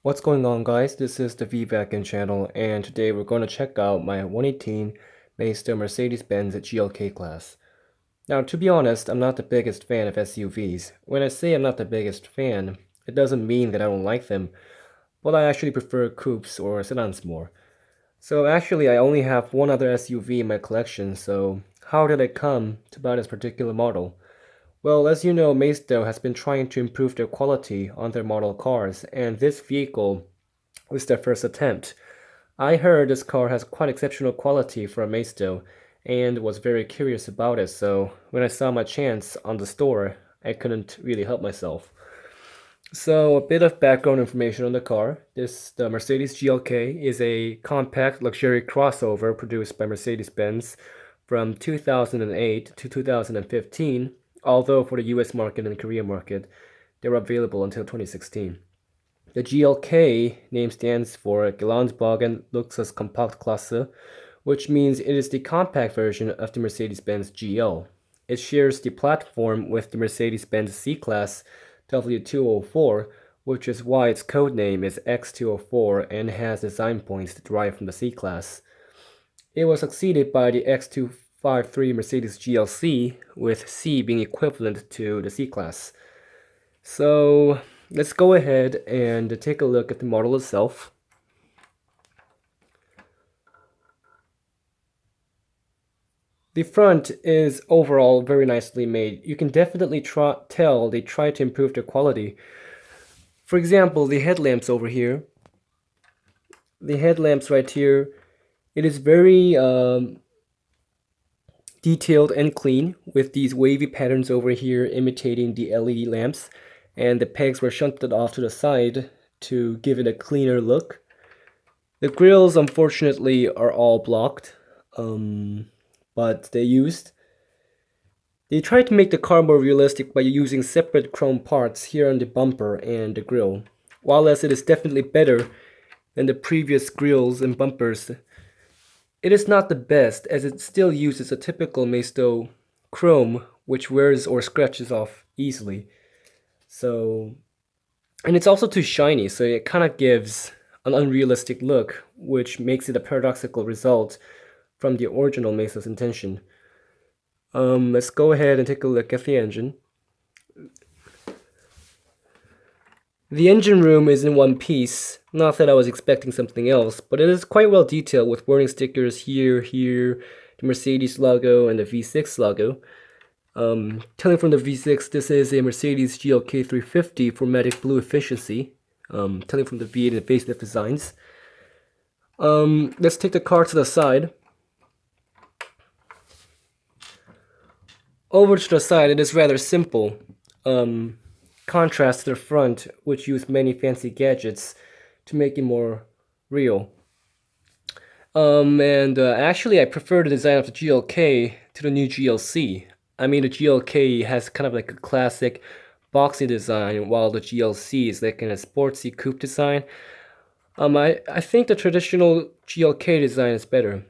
What's going on, guys? This is the VVACN channel, and today we're going to check out my 118 Maisto Mercedes-Benz GLK class. Now, to be honest, I'm not the biggest fan of SUVs. When I say I'm not the biggest fan, it doesn't mean that I don't like them, but I actually prefer coupes or sedans more. So actually, I only have one other SUV in my collection, so how did I come to buy this particular model? Well, as you know, Maisto has been trying to improve their quality on their model cars, and this vehicle was their first attempt. I heard this car has quite exceptional quality for a Maisto and was very curious about it, so when I saw my chance on the store, I couldn't really help myself. So a bit of background information on the car. The Mercedes GLK is a compact luxury crossover produced by Mercedes-Benz from 2008 to 2015, although for the US market and Korea market, they were available until 2016. The GLK name stands for Gelandswagen Luxuskompaktklasse, which means it is the compact version of the Mercedes-Benz GL. It shares the platform with the Mercedes-Benz C-Class W204, which is why its code name is X204 and has design points derived from the C-Class. It was succeeded by the X253 Mercedes GLC, with C being equivalent to the C-Class. So let's go ahead and take a look at the model itself. The front is overall very nicely made. You can definitely tell they tried to improve their quality. For example, the headlamps over here. The headlamps right here, it is very detailed and clean, with these wavy patterns over here imitating the LED lamps, and the pegs were shunted off to the side to give it a cleaner look. The grills, unfortunately, are all blocked, but they tried to make the car more realistic by using separate chrome parts here on the bumper and the grille. While as it is definitely better than the previous grills and bumpers, it is not the best, as it still uses a typical Maisto chrome, which wears or scratches off easily. And it's also too shiny, so it kind of gives an unrealistic look, which makes it a paradoxical result from the original Maisto's intention. Let's go ahead and take a look at the engine. The engine room is in one piece. Not that I was expecting something else, but it is quite well detailed with warning stickers here, the Mercedes logo, and the V6 logo. Telling from the V6, this is a Mercedes GLK350 4MATIC blue efficiency. Telling from the V8 and facelift designs. Let's take the car to the side. Over to the side, it is rather simple. Contrast to the front, which used many fancy gadgets to make it more real. Actually, I prefer the design of the GLK to the new GLC. I mean, the GLK has kind of like a classic boxy design, while the GLC is like in a sportsy coupe design. I think the traditional GLK design is better,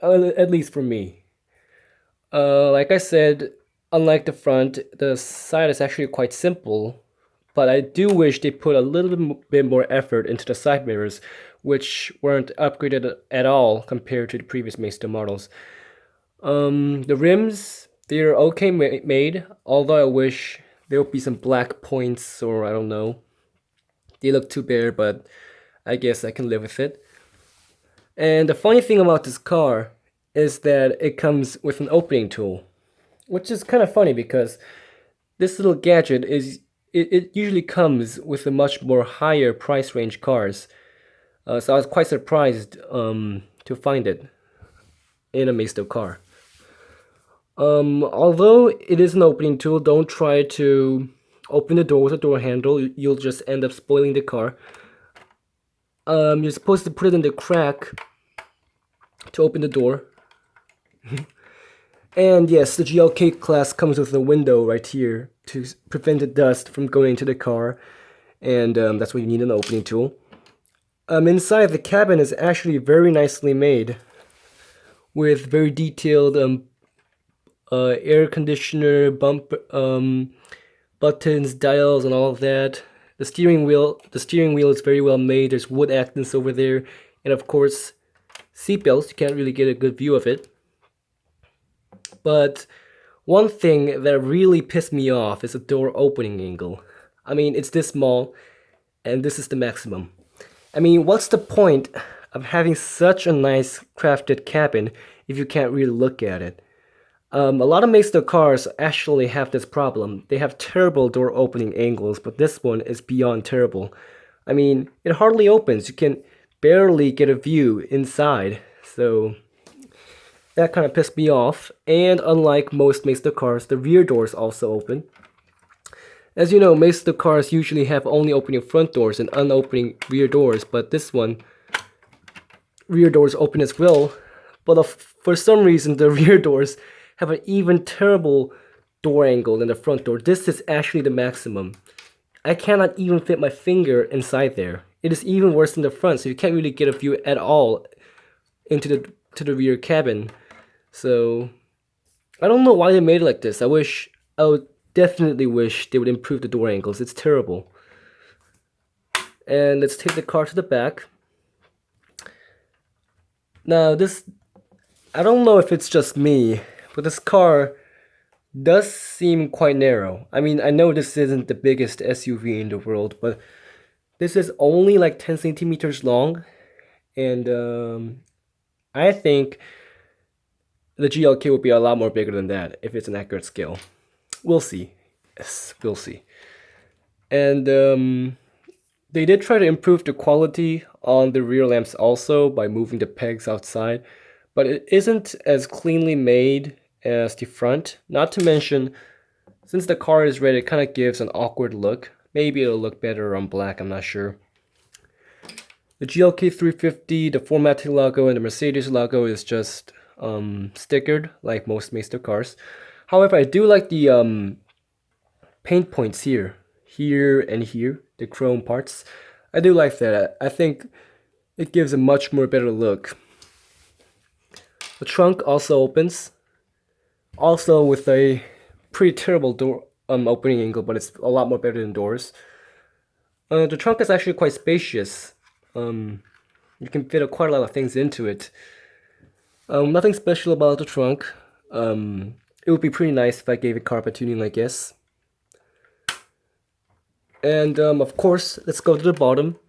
at least for me. Like I said, unlike the front, the side is actually quite simple, but I do wish they put a little bit more effort into the side mirrors, which weren't upgraded at all compared to the previous Maisto models. The rims, they're okay made, although I wish there would be some black points, or I don't know. They look too bare, but I guess I can live with it. And the funny thing about this car is that it comes with an opening tool, which is kind of funny because this little gadget it usually comes with a much more higher price range cars. So I was quite surprised to find it in a Maisto car. Although it is an opening tool, don't try to open the door with a door handle. You'll just end up spoiling the car. You're supposed to put it in the crack to open the door. And yes, the GLK class comes with a window right here to prevent the dust from going into the car, and that's why you need an opening tool. Inside, the cabin is actually very nicely made, with very detailed air conditioner, buttons, dials, and all of that. The steering wheel is very well made. There's wood accents over there, and of course, seatbelts. You can't really get a good view of it. But one thing that really pissed me off is the door opening angle. I mean, it's this small, and this is the maximum. I mean, what's the point of having such a nice crafted cabin if you can't really look at it? A lot of Maisto cars actually have this problem. They have terrible door opening angles, but this one is beyond terrible. I mean, it hardly opens. You can barely get a view inside, so that kind of pissed me off. And unlike most Maisto cars, the rear doors also open. As you know, Maisto cars usually have only opening front doors and unopening rear doors, but this one, rear doors open as well. But for some reason, the rear doors have an even terrible door angle than the front door. This is actually the maximum. I cannot even fit my finger inside there. It is even worse than the front, so you can't really get a view at all into the rear cabin. So I don't know why they made it like this. I would definitely wish they would improve the door angles. It's terrible. And let's take the car to the back. Now I don't know if it's just me, but this car does seem quite narrow. I mean, I know this isn't the biggest SUV in the world, but this is only like 10 centimeters long, and I think the GLK would be a lot more bigger than that if it's an accurate scale. We'll see. Yes, we'll see. And they did try to improve the quality on the rear lamps also by moving the pegs outside, but it isn't as cleanly made as the front. Not to mention, since the car is red, it kind of gives an awkward look. Maybe it'll look better on black, I'm not sure. The GLK350, the 4MATIC logo, and the Mercedes logo is just stickered like most Maisto cars. However, I do like the paint points here and here, the chrome parts. I do like that. I think it gives a much more better look. The trunk also opens, also with a pretty terrible door opening angle, but it's a lot more better than doors. The trunk is actually quite spacious. You can fit quite a lot of things into it. Nothing special about the trunk. It would be pretty nice if I gave it carpet tuning, I guess. And of course, let's go to the bottom.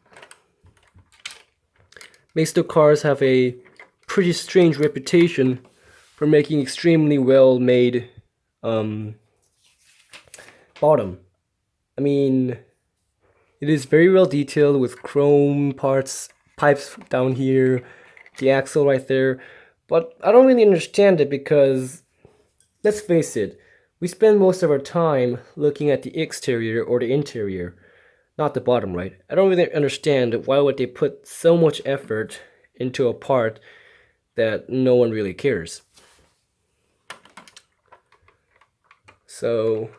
Maisto cars have a pretty strange reputation for making extremely well made bottom. I mean, it is very well detailed with chrome pipes down here, the axle right there, but I don't really understand it because, let's face it, we spend most of our time looking at the exterior or the interior, not the bottom, right? I don't really understand why would they put so much effort into a part that no one really cares. So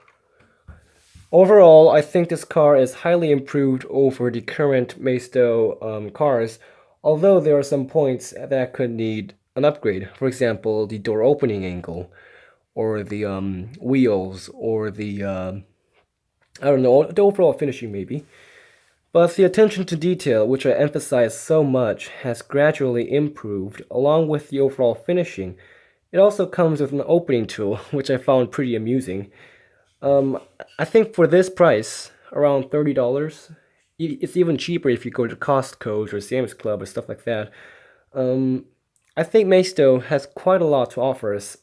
overall, I think this car is highly improved over the current Maisto cars, although there are some points that could need an upgrade. For example, the door opening angle, or the wheels, or the I don't know, the overall finishing maybe. But the attention to detail, which I emphasize so much, has gradually improved along with the overall finishing. It also comes with an opening tool, which I found pretty amusing. I think for this price, around $30, it's even cheaper if you go to Costco or Sam's Club or stuff like that. I think Maisto has quite a lot to offer us.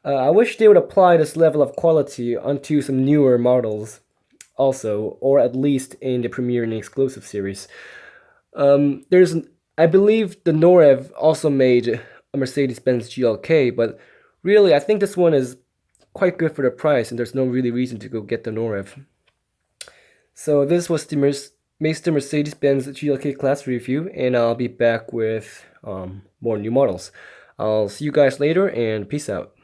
I wish they would apply this level of quality onto some newer models also, or at least in the Premiere and Exclusive series. I believe the Norev also made a Mercedes-Benz GLK, but really I think this one is quite good for the price and there's no really reason to go get the Norev. So this was the Maisto Mercedes-Benz GLK class review, and I'll be back with more new models. I'll see you guys later, and peace out.